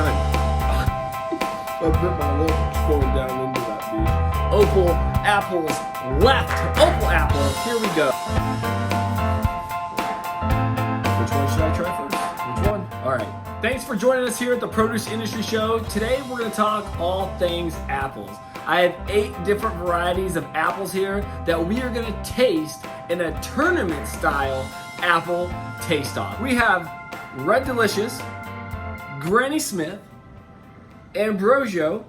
kind of I bit my lip going down into that beef. Opal apples left. Opal apple. Here we go. Which one should I try first? Which one? All right. Thanks for joining us here at the Produce Industry Show. Today we're going to talk all things apples. I have 8 different varieties of apples here that we are going to taste in a tournament style apple taste off. We have Red Delicious, Granny Smith, Ambrogio,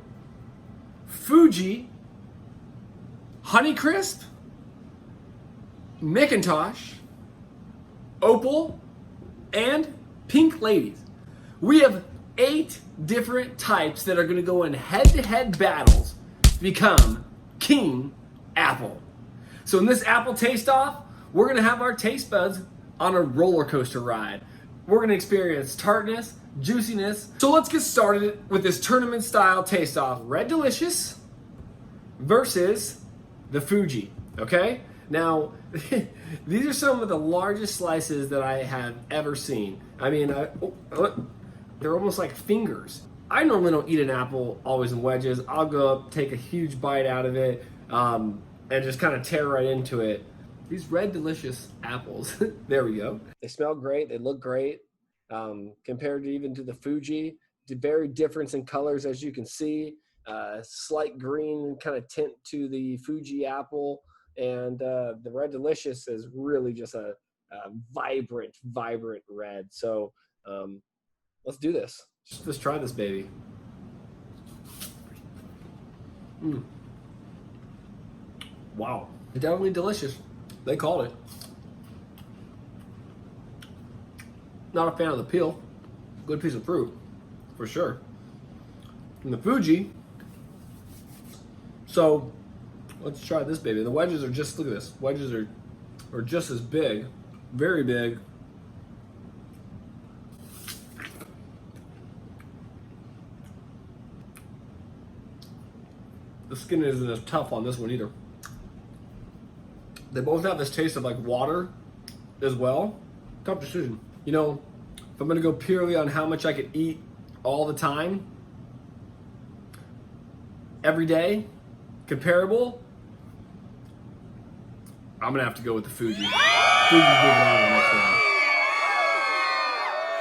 Fuji, Honeycrisp, Macintosh, Opal, and Pink Ladies. We have 8 different types that are going to go in head-to-head battles to become King Apple. So in this apple taste-off, we're going to have our taste buds on a roller coaster ride. We're going to experience tartness, juiciness. So let's get started with this tournament style taste off. Red Delicious versus the Fuji, okay? Now, these are some of the largest slices that I have ever seen. I mean, they're almost like fingers. I normally don't eat an apple always in wedges. I'll go up, take a huge bite out of it, and just kind of tear right into it. These Red Delicious apples, there we go. They smell great, they look great. Compared to even to the Fuji, very difference in colors as you can see. Slight green kind of tint to the Fuji apple, and the Red Delicious is really just a vibrant red. So let's do this. Let's try this baby. Wow, definitely delicious. They called it. Not a fan of the peel. Good piece of fruit, for sure. And the Fuji. So, let's try this baby. The wedges are just, look at this. Wedges are just as big. Very big. The skin isn't as tough on this one either. They both have this taste of like water as well. Tough decision. You know, if I'm gonna go purely on how much I could eat all the time, every day, comparable, I'm gonna have to go with the Fuji. Fuji's moving on to the next round.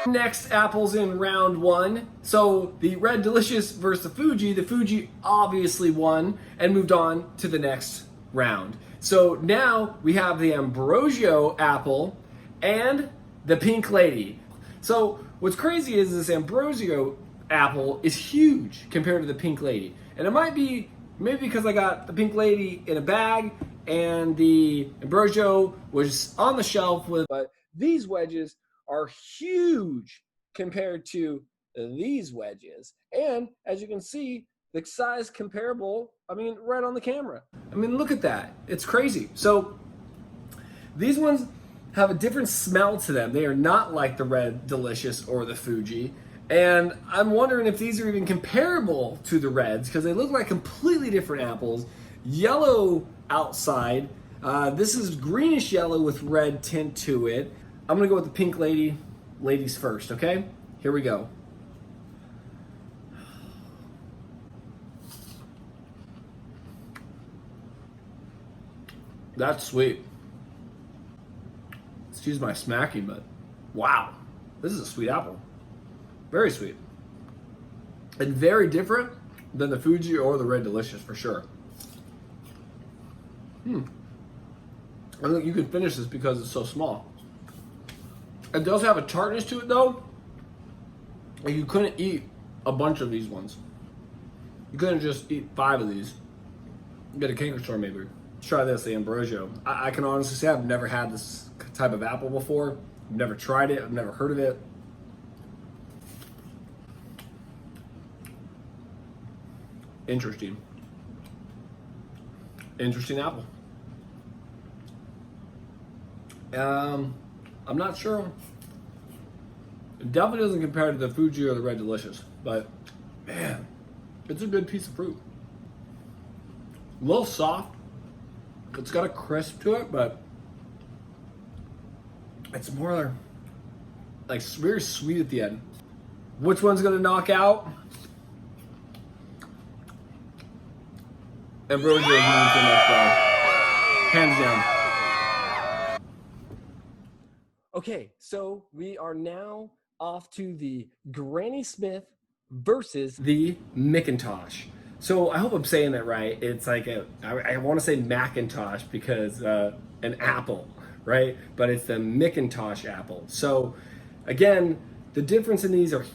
Next, apples in round 1. So the Red Delicious versus the Fuji obviously won and moved on to the next round. So now we have the Ambrogio apple and the Pink Lady. So what's crazy is this Ambrosio apple is huge compared to the Pink Lady. And it might be maybe because I got the Pink Lady in a bag and the Ambrosio was on the shelf with, but these wedges are huge compared to these wedges. And as you can see, the size comparable, I mean, right on the camera. I mean, look at that. It's crazy. So these ones have a different smell to them. They are not like the Red Delicious or the Fuji. And I'm wondering if these are even comparable to the Reds because they look like completely different apples. Yellow outside. This is greenish yellow with red tint to it. I'm gonna go with the Pink Lady. Ladies first, okay? Here we go. That's sweet. Excuse my smacking, but wow, this is a sweet apple. Very sweet. And very different than the Fuji or the Red Delicious for sure. I think you can finish this because it's so small. It does have a tartness to it though. And you couldn't eat a bunch of these ones. You couldn't just eat 5 of these. Get a canker store maybe. Let's try this, the Ambrosio. I can honestly say I've never had this type of apple before. I've never tried it. I've never heard of it. Interesting. Interesting apple. I'm not sure. It definitely doesn't compare to the Fuji or the Red Delicious, but man, it's a good piece of fruit. A little soft. It's got a crisp to it, but it's more like very sweet at the end. Which one's gonna knock out? Ambrosia is moving to the next round. Hands down. Okay, so we are now off to the Granny Smith versus the Macintosh. So I hope I'm saying that right. It's like I want to say Macintosh because an apple, right? But it's the Mcintosh apple. So again, the difference in these are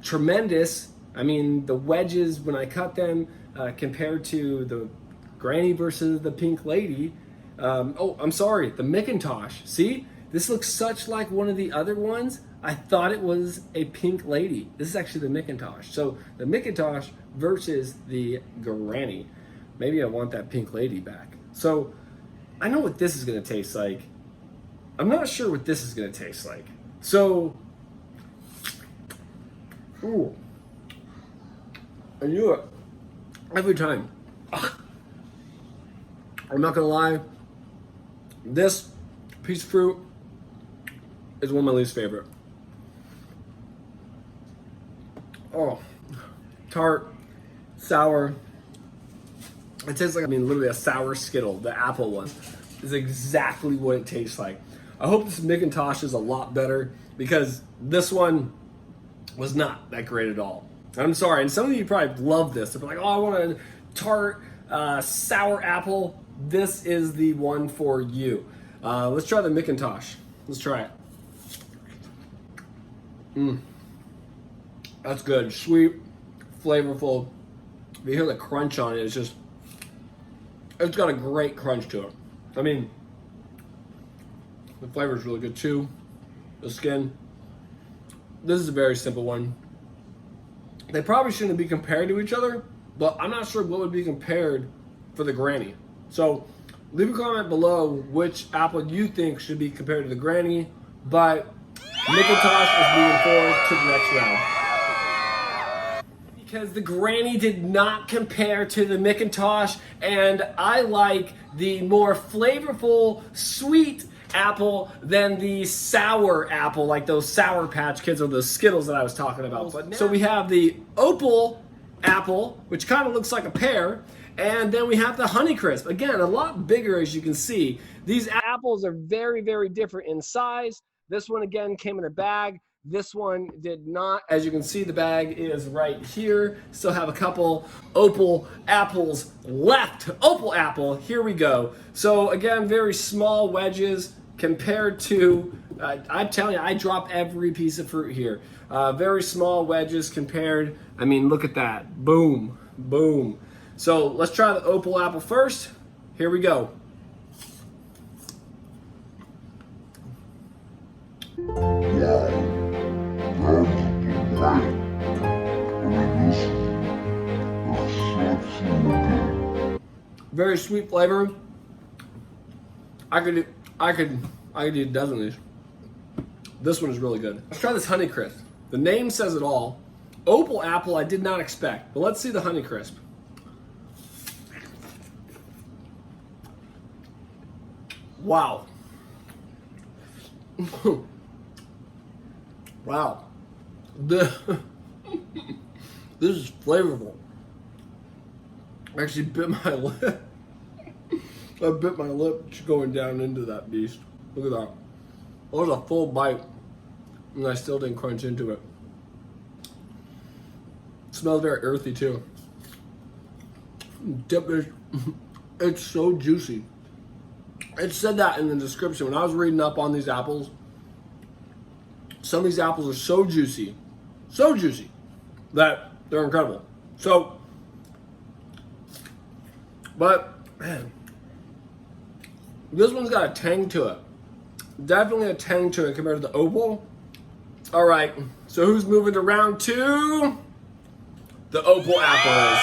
tremendous. I mean, the wedges when I cut them compared to the Granny versus the Pink Lady. Oh, I'm sorry, the Macintosh. See, this looks such like one of the other ones. I thought it was a Pink Lady. This is actually the Macintosh. So the Macintosh versus the Granny. Maybe I want that Pink Lady back. So I know what this is gonna taste like. I'm not sure what this is gonna taste like. So, ooh, I knew it every time. I'm not gonna lie. This piece of fruit is one of my least favorite. Oh, tart, sour. It tastes like, I mean, literally a sour Skittle. The apple one is exactly what it tastes like. I hope this Macintosh is a lot better because this one was not that great at all. I'm sorry, and some of you probably love this. They're like, oh, I want a tart, sour apple. This is the one for you. Let's try the Macintosh. Let's try it. That's good. Sweet, flavorful. If you hear the crunch on it, it's got a great crunch to it. I mean, the flavor is really good too. The skin. This is a very simple one. They probably shouldn't be compared to each other, but I'm not sure what would be compared for the Granny. So leave a comment below which apple you think should be compared to the Granny, but Macintosh is moving forward to the next round. Because the Granny did not compare to the Macintosh, and I like the more flavorful, sweet apple than the sour apple, like those Sour Patch Kids or those Skittles that I was talking about. So we have the Opal apple, which kind of looks like a pear, and then we have the Honeycrisp. Again, a lot bigger, as you can see. These apples are very, very different in size. This one, again, came in a bag. This one did not. As you can see, the bag is right here. Still have a couple Opal apples left. Opal apple, here we go. So again, very small wedges compared to, I'm telling you, I drop every piece of fruit here. Very small wedges compared, I mean, look at that. Boom, boom. So let's try the Opal apple first. Here we go. Very sweet flavor. I could eat a dozen of these. This one is really good. Let's try this Honeycrisp. The name says it all. Opal apple I did not expect, but let's see the Honeycrisp. Wow. Wow. This is flavorful. I actually bit my lip. I bit my lip going down into that beast. Look at that. That was a full bite, and I still didn't crunch into it. It smells very earthy too. It's so juicy. It said that in the description when I was reading up on these apples. Some of these apples are so juicy that they're incredible. So, but man, this one's got a tang to it. Definitely a tang to it compared to the Opal. All right, so who's moving to round two? The Opal apple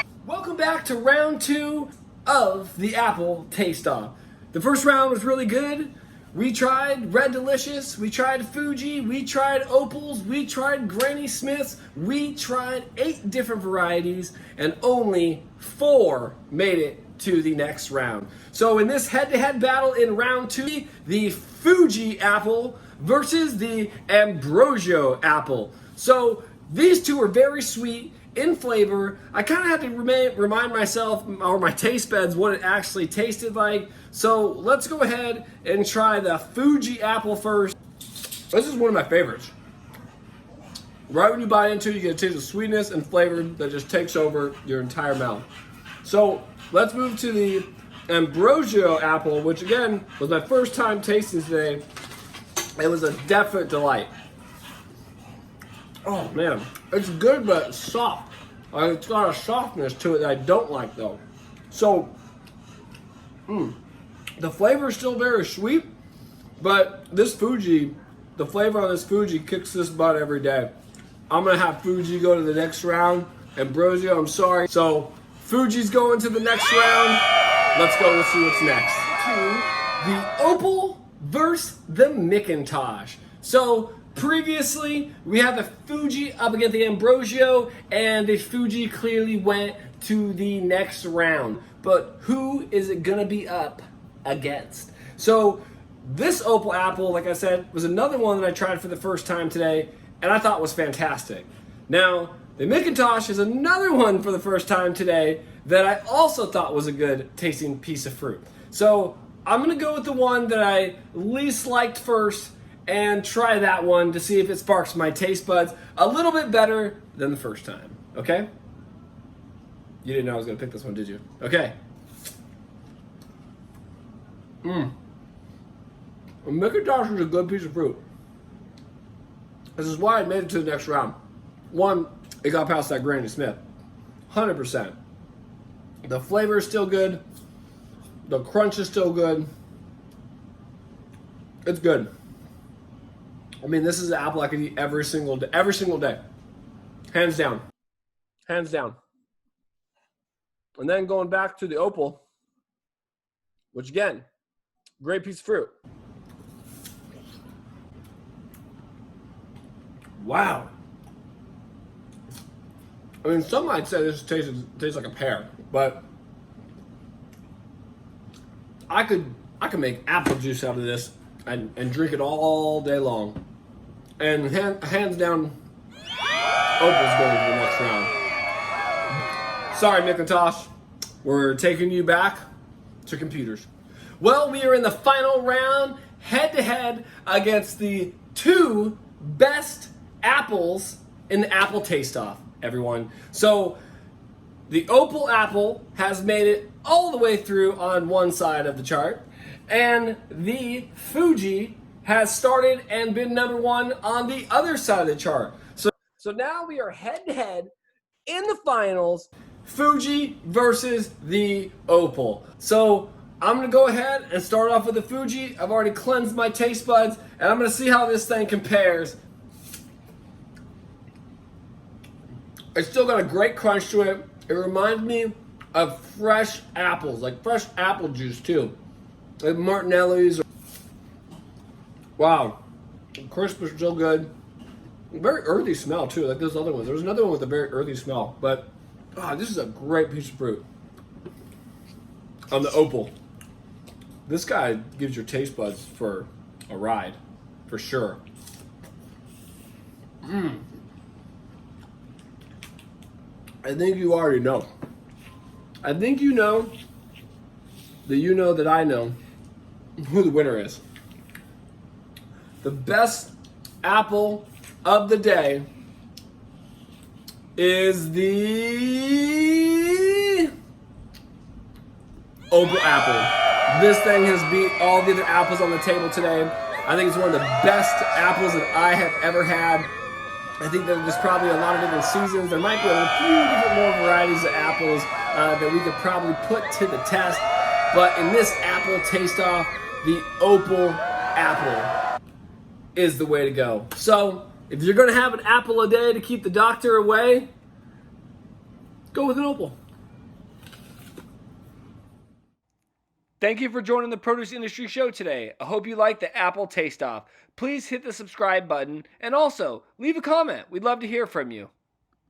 is. Welcome back to round two of the Apple Taste Off. The first round was really good. We tried Red Delicious, we tried Fuji, we tried Opals, we tried Granny Smiths, we tried 8 different varieties, and only 4 made it to the next round. So in this head-to-head battle in round 2, the Fuji apple versus the Ambrogio apple. So these two are very sweet in flavor. I kind of had to remind myself or my taste buds what it actually tasted like. So let's go ahead and try the Fuji apple first. This is one of my favorites. Right when you bite into it, you get a taste of sweetness and flavor that just takes over your entire mouth. So let's move to the Ambrosio apple, which again was my first time tasting today. It was a definite delight. Oh man, it's good but it's soft. It's got a softness to it that I don't like though. So, the flavor is still very sweet, but this Fuji, the flavor on this Fuji kicks this butt every day. I'm gonna have Fuji go to the next round. Ambrosio, I'm sorry. So, Fuji's going to the next round. Let's go and see what's next. The Opal versus the Macintosh. So, previously, we had the Fuji up against the Ambrosio, and the Fuji clearly went to the next round. But who is it gonna be up against? So, this Opal apple, like I said, was another one that I tried for the first time today, and I thought was fantastic. Now, the Macintosh is another one for the first time today that I also thought was a good tasting piece of fruit. So, I'm gonna go with the one that I least liked first, and try that one to see if it sparks my taste buds a little bit better than the first time, okay? You didn't know I was gonna pick this one, did you? Okay. A Macintosh is a good piece of fruit. This is why I made it to the next round. One, it got past that Granny Smith, 100%. The flavor is still good. The crunch is still good. It's good. I mean, this is an apple I could eat every single day. Hands down. Hands down. And then going back to the Opal, which again, great piece of fruit. Wow. I mean, some might say this tastes like a pear, but I could make apple juice out of this and drink it all day long. And hands down, Opal's going to the next round. Sorry, Macintosh. We're taking you back to computers. Well, we are in the final round, head-to-head against the two best apples in the Apple Taste-Off, everyone. So, the Opal apple has made it all the way through on one side of the chart, and the Fuji has started and been number one on the other side of the chart. So now we are head-to-head in the finals, Fuji versus the Opal. So I'm gonna go ahead and start off with the Fuji. I've already cleansed my taste buds, and I'm gonna see how this thing compares. It's still got a great crunch to it. It reminds me of fresh apples, like fresh apple juice too. Like Martinelli's. Wow. Crisp is still good. Very earthy smell too, like those other ones. There was another one with a very earthy smell, but this is a great piece of fruit. On the Opal. This guy gives your taste buds for a ride, for sure. I think you already know. I think you know that I know who the winner is. The best apple of the day is the Opal apple. This thing has beat all the other apples on the table today. I think it's one of the best apples that I have ever had. I think that there's probably a lot of different seasons. There might be a few different more varieties of apples that we could probably put to the test. But in this Apple Taste-Off, the Opal apple is the way to go. So, if you're gonna have an apple a day to keep the doctor away, go with an Opal. Thank you for joining the Produce Industry Show today. I hope you liked the Apple Taste-Off. Please hit the subscribe button and also leave a comment. We'd love to hear from you.